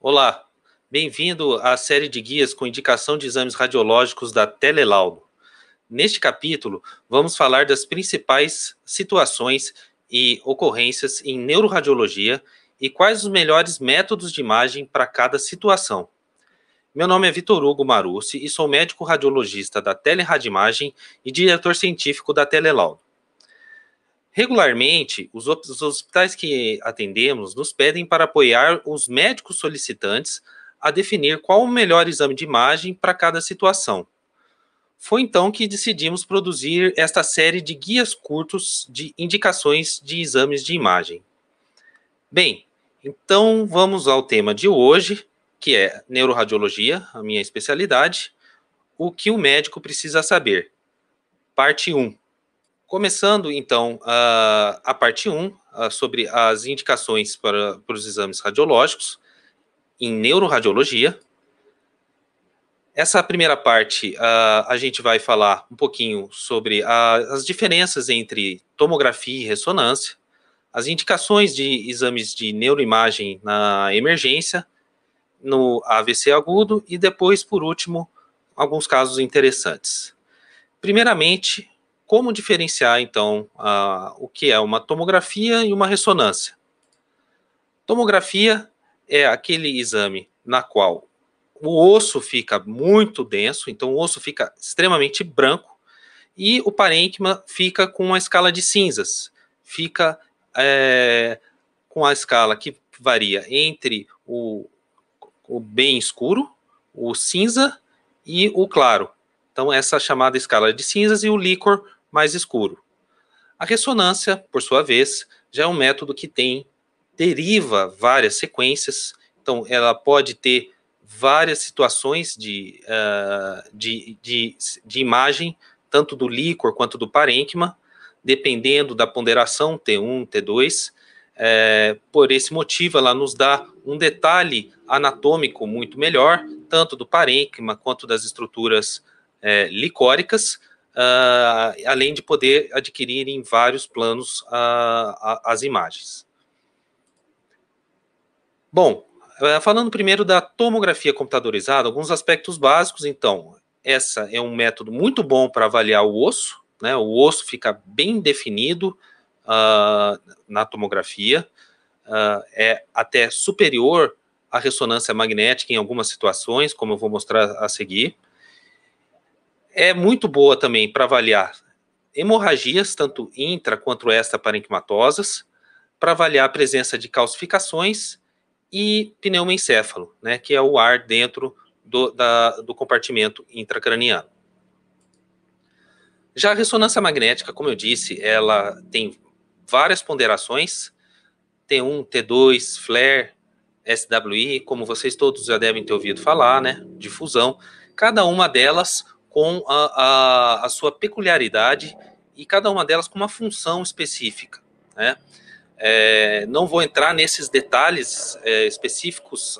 Olá, bem-vindo à série de guias com indicação de exames radiológicos da Telelaudo. Neste capítulo, vamos falar das principais situações e ocorrências em neuroradiologia e quais os melhores métodos de imagem para cada situação. Meu nome é Vitor Hugo Marucci e sou médico radiologista da Teleradimagem e diretor científico da Telelaudo. Regularmente, os hospitais que atendemos nos pedem para apoiar os médicos solicitantes a definir qual o melhor exame de imagem para cada situação. Foi então que decidimos produzir esta série de guias curtos de indicações de exames de imagem. Bem, então vamos ao tema de hoje, que é neuroradiologia, a minha especialidade, o que o médico precisa saber. Parte 1. Começando, então, a parte 1, sobre as indicações para os exames radiológicos em neuroradiologia. Essa primeira parte, a gente vai falar um pouquinho sobre as diferenças entre tomografia e ressonância, as indicações de exames de neuroimagem na emergência, no AVC agudo e depois, por último, alguns casos interessantes. Primeiramente, como diferenciar, então, o que é uma tomografia e uma ressonância? Tomografia é aquele exame na qual o osso fica muito denso, então o osso fica extremamente branco, e o parênquima fica com uma escala de cinzas, fica com a escala que varia entre o bem escuro, o cinza e o claro. Então, essa chamada escala de cinzas e o líquor mais escuro. A ressonância, por sua vez, já é um método que deriva várias sequências, então ela pode ter várias situações de imagem, tanto do líquor quanto do parênquima, dependendo da ponderação T1, T2. Por esse motivo, ela nos dá um detalhe anatômico muito melhor, tanto do parênquima quanto das estruturas licóricas, além de poder adquirir em vários planos as imagens. Bom, falando primeiro da tomografia computadorizada, alguns aspectos básicos, então, essa é um método muito bom para avaliar o osso, né? O osso fica bem definido na tomografia, é até superior à ressonância magnética em algumas situações, como eu vou mostrar a seguir. É muito boa também para avaliar hemorragias, tanto intra quanto extraparenquimatosas, para avaliar a presença de calcificações e pneumoencéfalo, né, que é o ar dentro do compartimento intracraniano. Já a ressonância magnética, como eu disse, ela tem várias ponderações, T1, T2, FLAIR, SWI, como vocês todos já devem ter ouvido falar, né, difusão, cada uma delas com a sua peculiaridade e cada uma delas com uma função específica, né? Não vou entrar nesses detalhes específicos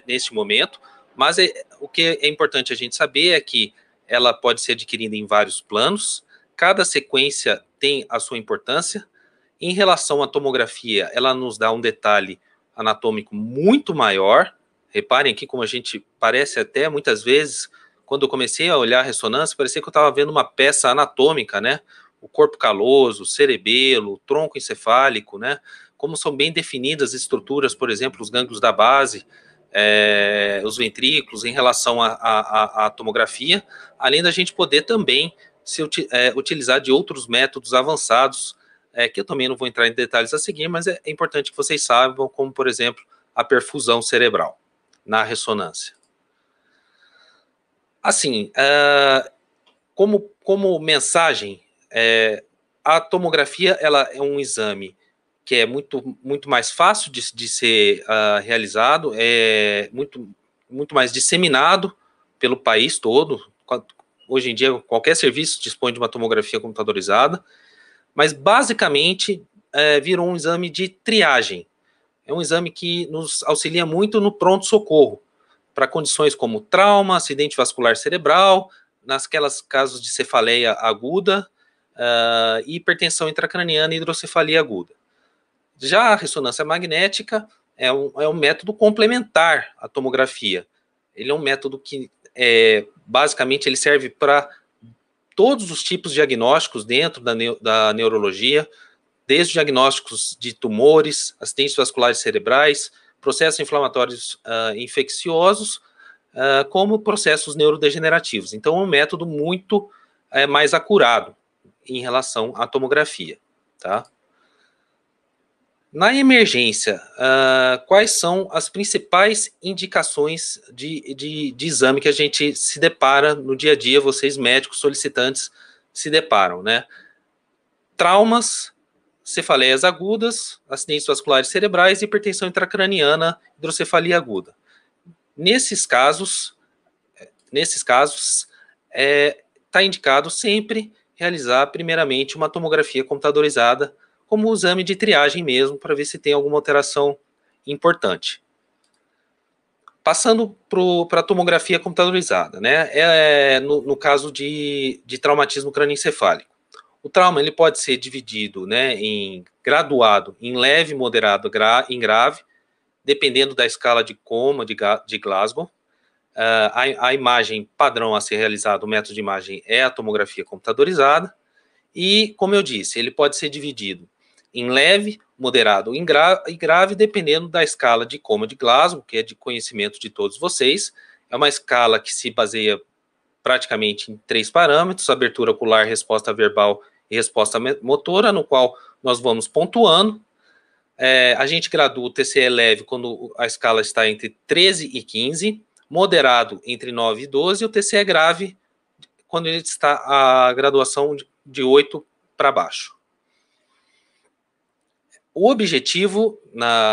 neste momento, mas o que é importante a gente saber é que ela pode ser adquirida em vários planos, cada sequência tem a sua importância. Em relação à tomografia, ela nos dá um detalhe anatômico muito maior. Reparem aqui como a gente parece até, muitas vezes, quando eu comecei a olhar a ressonância, parecia que eu estava vendo uma peça anatômica, né? O corpo caloso, o cerebelo, o tronco encefálico, né? Como são bem definidas as estruturas, por exemplo, os gânglios da base, os ventrículos, em relação à tomografia, além da gente poder também utilizar de outros métodos avançados, que eu também não vou entrar em detalhes a seguir, mas é importante que vocês saibam, como, por exemplo, a perfusão cerebral na ressonância. Assim, como mensagem, a tomografia ela é um exame que é muito mais fácil de ser realizado, é muito mais disseminado pelo país todo. Hoje em dia, qualquer serviço dispõe de uma tomografia computadorizada, mas basicamente virou um exame de triagem. É um exame que nos auxilia muito no pronto-socorro, para condições como trauma, acidente vascular cerebral, nasquelas casos de cefaleia aguda, hipertensão intracraniana e hidrocefalia aguda. Já a ressonância magnética, é um método complementar à tomografia. Ele é um método que, basicamente, ele serve para todos os tipos de diagnósticos dentro da neurologia, desde diagnósticos de tumores, acidentes vasculares cerebrais, processos inflamatórios infecciosos, como processos neurodegenerativos. Então, é um método muito mais acurado em relação à tomografia, tá? Na emergência, quais são as principais indicações de exame que a gente se depara no dia a dia, vocês médicos solicitantes se deparam, né? Traumas, cefaleias agudas, acidentes vasculares cerebrais, hipertensão intracraniana, hidrocefalia aguda. Nesses casos, está indicado sempre realizar primeiramente uma tomografia computadorizada, como o exame de triagem mesmo, para ver se tem alguma alteração importante. Passando para a tomografia computadorizada, né? No caso de traumatismo crânioencefálico. O trauma ele pode ser dividido, né, em graduado, em leve, moderado, em grave, dependendo da escala de coma de Glasgow. A imagem padrão a ser realizada, o método de imagem é a tomografia computadorizada. E, como eu disse, ele pode ser dividido em leve, moderado e grave, dependendo da escala de coma de Glasgow, que é de conhecimento de todos vocês. É uma escala que se baseia praticamente em 3 parâmetros: abertura ocular, resposta verbal e resposta motora, no qual nós vamos pontuando. A gente gradua o TCE leve quando a escala está entre 13 e 15, moderado entre 9 e 12, e o TCE grave quando ele está a graduação de 8 para baixo. O objetivo,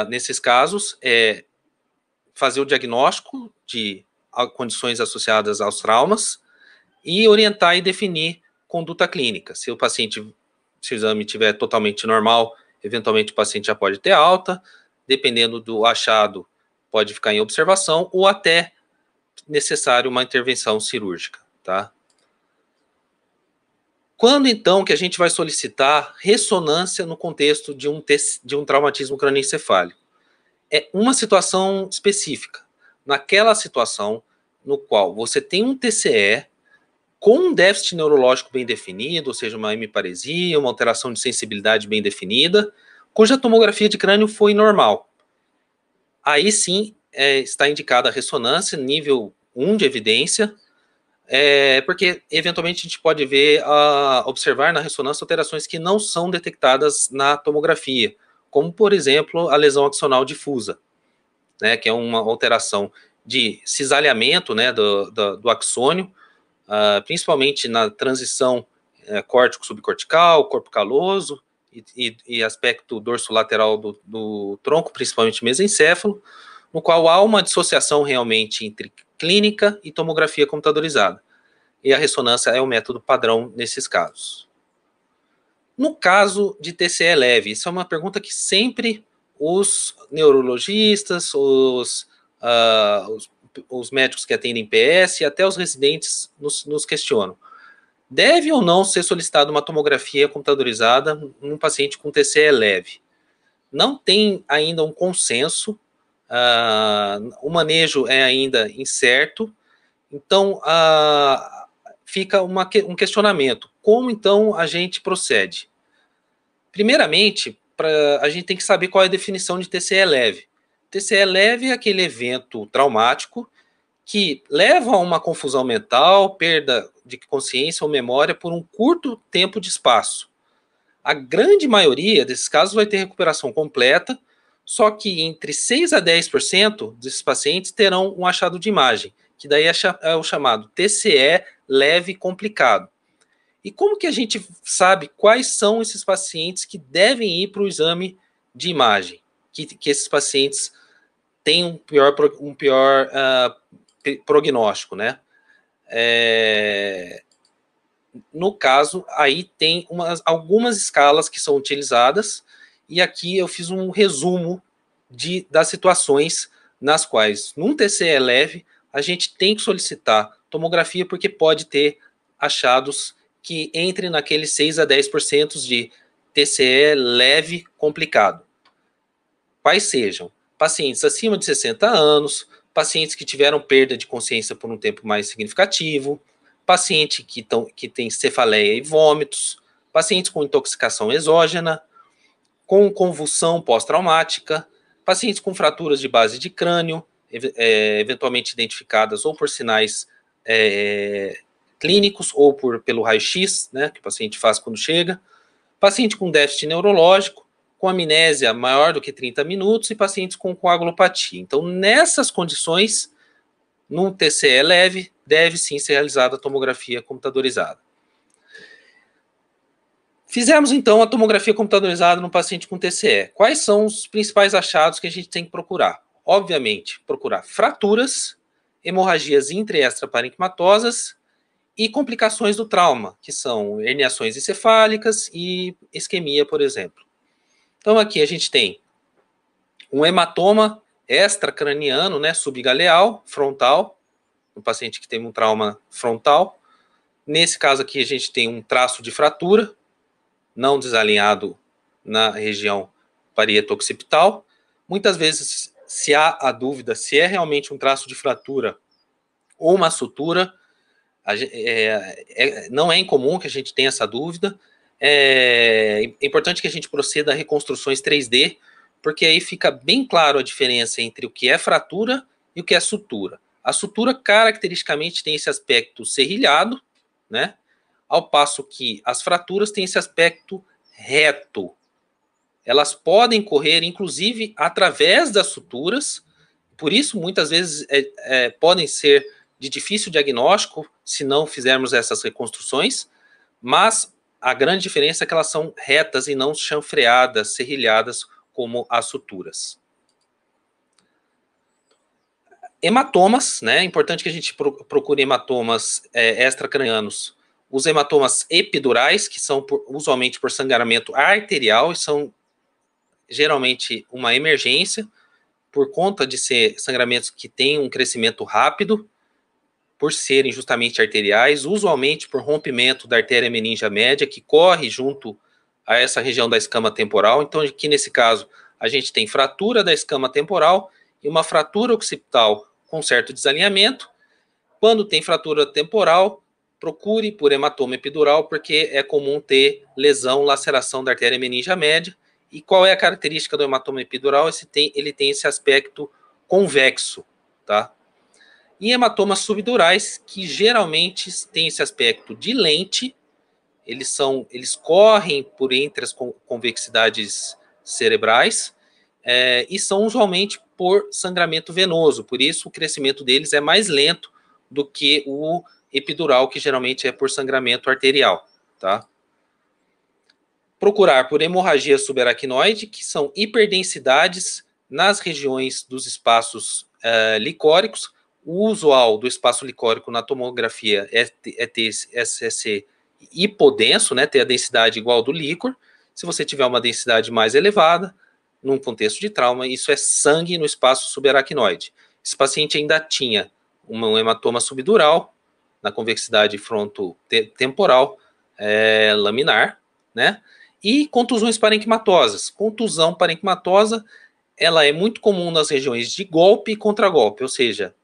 nesses casos, é fazer o diagnóstico de condições associadas aos traumas e orientar e definir conduta clínica. Se o exame estiver totalmente normal, eventualmente o paciente já pode ter alta, dependendo do achado, pode ficar em observação ou até necessário uma intervenção cirúrgica, tá? Quando, então, que a gente vai solicitar ressonância no contexto de um traumatismo crânioencefálico? É uma situação específica. Naquela situação no qual você tem um TCE com um déficit neurológico bem definido, ou seja, uma hemiparesia, uma alteração de sensibilidade bem definida, cuja tomografia de crânio foi normal. Aí sim está indicada a ressonância, nível 1 de evidência, porque eventualmente a gente pode observar na ressonância alterações que não são detectadas na tomografia, como, por exemplo, a lesão axonal difusa, né, que é uma alteração de cisalhamento, né, do axônio, principalmente na transição córtico-subcortical, corpo caloso e aspecto dorsolateral do tronco, principalmente mesencéfalo, no qual há uma dissociação realmente entre clínica e tomografia computadorizada. E a ressonância é o método padrão nesses casos. No caso de TCE leve, isso é uma pergunta que sempre os neurologistas, os médicos que atendem PS e até os residentes nos questionam. Deve ou não ser solicitada uma tomografia computadorizada num paciente com TCE leve? Não tem ainda um consenso, o manejo é ainda incerto, então fica um questionamento. Como então a gente procede? Primeiramente, a gente tem que saber qual é a definição de TCE leve. TCE leve é aquele evento traumático que leva a uma confusão mental, perda de consciência ou memória por um curto tempo de espaço. A grande maioria desses casos vai ter recuperação completa, só que entre 6 a 10% desses pacientes terão um achado de imagem, que daí é o chamado TCE leve complicado. E como que a gente sabe quais são esses pacientes que devem ir para o exame de imagem? Que esses pacientes têm um pior prognóstico, né? No caso, aí tem algumas escalas que são utilizadas, e aqui eu fiz um resumo das situações nas quais, num TCE leve, a gente tem que solicitar tomografia porque pode ter achados que entrem naqueles 6 a 10% de TCE leve complicado. Quais sejam? pacientes acima de 60 anos, pacientes que tiveram perda de consciência por um tempo mais significativo, paciente que tem cefaleia e vômitos, pacientes com intoxicação exógena, com convulsão pós-traumática, pacientes com fraturas de base de crânio, eventualmente identificadas ou por sinais clínicos ou pelo raio-x, né, que o paciente faz quando chega, paciente com déficit neurológico, com amnésia maior do que 30 minutos e pacientes com coagulopatia. Então, nessas condições, num TCE leve, deve sim ser realizada a tomografia computadorizada. Fizemos, então, a tomografia computadorizada no paciente com TCE. Quais são os principais achados que a gente tem que procurar? Obviamente, procurar fraturas, hemorragias intra- e extraparenquimatosas e complicações do trauma, que são herniações encefálicas e isquemia, por exemplo. Então, aqui a gente tem um hematoma extracraniano, né, subgaleal, frontal, um paciente que tem um trauma frontal. Nesse caso aqui, a gente tem um traço de fratura, não desalinhado na região parieto-occipital. Muitas vezes, se há a dúvida se é realmente um traço de fratura ou uma sutura, não é incomum que a gente tenha essa dúvida. É importante que a gente proceda a reconstruções 3D, porque aí fica bem claro a diferença entre o que é fratura e o que é sutura. A sutura, caracteristicamente, tem esse aspecto serrilhado, né? Ao passo que as fraturas têm esse aspecto reto. Elas podem correr, inclusive, através das suturas, por isso, muitas vezes, podem ser de difícil diagnóstico se não fizermos essas reconstruções, mas a grande diferença é que elas são retas e não chanfreadas, serrilhadas, como as suturas. Hematomas, né? É importante que a gente procure hematomas extracranianos. Os hematomas epidurais, que são usualmente por sangramento arterial, e são geralmente uma emergência, por conta de ser sangramentos que têm um crescimento rápido, por serem justamente arteriais, usualmente por rompimento da artéria meningia média, que corre junto a essa região da escama temporal. Então, aqui nesse caso, a gente tem fratura da escama temporal e uma fratura occipital com certo desalinhamento. Quando tem fratura temporal, procure por hematoma epidural, porque é comum ter lesão, laceração da artéria meningia média. E qual é a característica do hematoma epidural? Ele tem esse aspecto convexo, tá? E hematomas subdurais, que geralmente têm esse aspecto de lente, eles correm por entre as convexidades cerebrais e são usualmente por sangramento venoso, por isso o crescimento deles é mais lento do que o epidural, que geralmente é por sangramento arterial, tá? Procurar por hemorragia subaracnoide, que são hiperdensidades nas regiões dos espaços licóricos. O usual do espaço licórico na tomografia é ter SSC hipodenso, né, ter a densidade igual do líquor. Se você tiver uma densidade mais elevada, num contexto de trauma, isso é sangue no espaço subaracnoide. Esse paciente ainda tinha um hematoma subdural na convexidade frontotemporal laminar, né? E contusões parenquimatosas. Contusão parenquimatosa, ela é muito comum nas regiões de golpe e contragolpe, ou seja,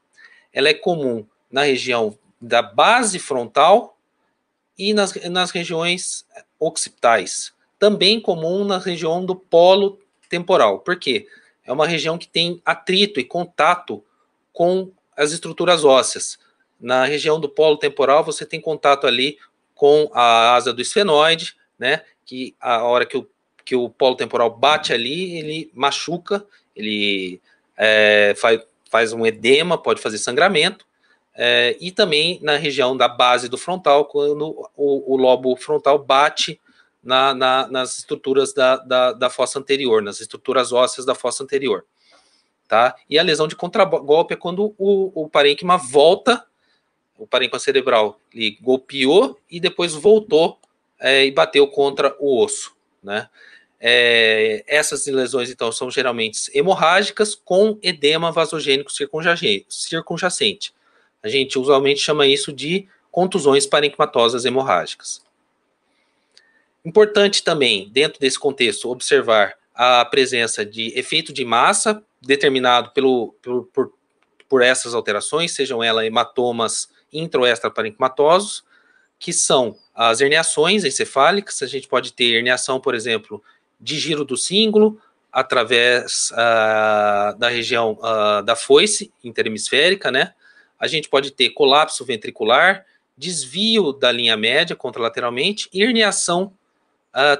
ela é comum na região da base frontal e nas regiões occipitais. Também comum na região do polo temporal. Por quê? É uma região que tem atrito e contato com as estruturas ósseas. Na região do polo temporal, você tem contato ali com a asa do esfenoide, né? Que a hora que o polo temporal bate ali, ele machuca, ele faz um edema, pode fazer sangramento, e também na região da base do frontal, quando o lobo frontal bate nas estruturas da fossa anterior, nas estruturas ósseas da fossa anterior. Tá? E a lesão de contragolpe é quando o parênquima volta, o parênquima cerebral ele golpeou e depois voltou e bateu contra o osso, né? Essas lesões, então, são geralmente hemorrágicas com edema vasogênico circunjacente. A gente usualmente chama isso de contusões parenquimatosas hemorrágicas. Importante também, dentro desse contexto, observar a presença de efeito de massa determinado por essas alterações, sejam elas hematomas intra- ou extraparenquimatosos, que são as herniações encefálicas. A gente pode ter herniação, por exemplo, de giro do cíngulo, através da região da foice interhemisférica, né? A gente pode ter colapso ventricular, desvio da linha média contralateralmente e herniação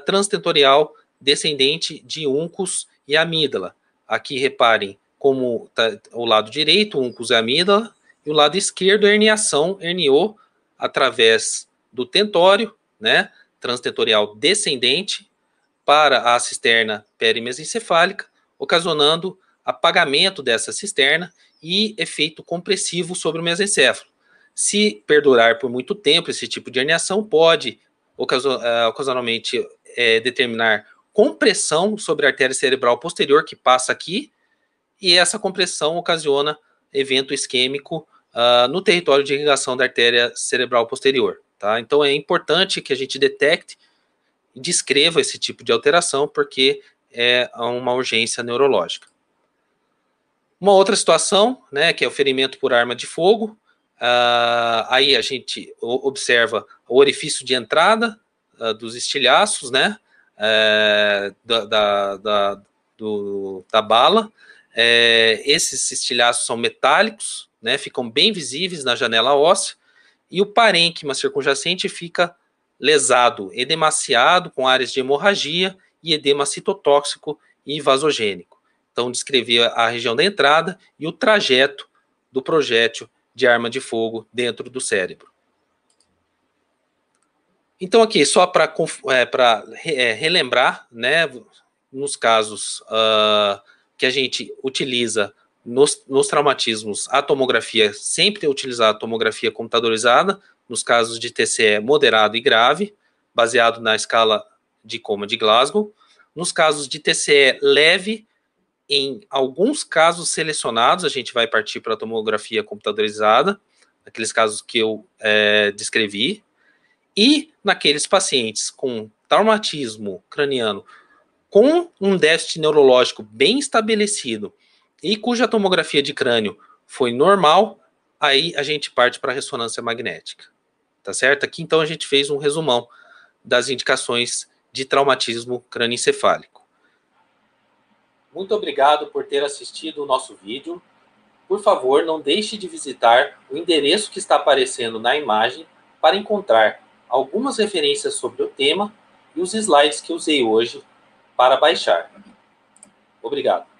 transtentorial descendente de uncus e amígdala. Aqui reparem como tá o lado direito, uncus e amígdala, e o lado esquerdo, herniação, herniou através do tentório, né, transtentorial descendente, para a cisterna perimesencefálica, ocasionando apagamento dessa cisterna e efeito compressivo sobre o mesencéfalo. Se perdurar por muito tempo, esse tipo de herniação pode ocasionalmente determinar compressão sobre a artéria cerebral posterior que passa aqui, e essa compressão ocasiona evento isquêmico no território de irrigação da artéria cerebral posterior. Tá? Então é importante que a gente detecte e descreva esse tipo de alteração, porque é uma urgência neurológica. Uma outra situação, né, que é o ferimento por arma de fogo. Aí a gente observa o orifício de entrada dos estilhaços, né, da bala. Esses estilhaços são metálicos, né, ficam bem visíveis na janela óssea, e o parênquima circunjacente fica lesado, edemaciado, com áreas de hemorragia e edema citotóxico e vasogênico. Então, descrever a região da entrada e o trajeto do projétil de arma de fogo dentro do cérebro. Então, aqui, só para relembrar, né, nos casos que a gente utiliza nos traumatismos, a tomografia sempre é utilizada a tomografia computadorizada, nos casos de TCE moderado e grave, baseado na escala de coma de Glasgow. Nos casos de TCE leve, em alguns casos selecionados, a gente vai partir para a tomografia computadorizada, naqueles casos que eu descrevi, e naqueles pacientes com traumatismo craniano com um déficit neurológico bem estabelecido e cuja tomografia de crânio foi normal, aí a gente parte para a ressonância magnética. Tá certo? Aqui, então, a gente fez um resumão das indicações de traumatismo crânioencefálico. Muito obrigado por ter assistido o nosso vídeo. Por favor, não deixe de visitar o endereço que está aparecendo na imagem para encontrar algumas referências sobre o tema e os slides que usei hoje para baixar. Obrigado.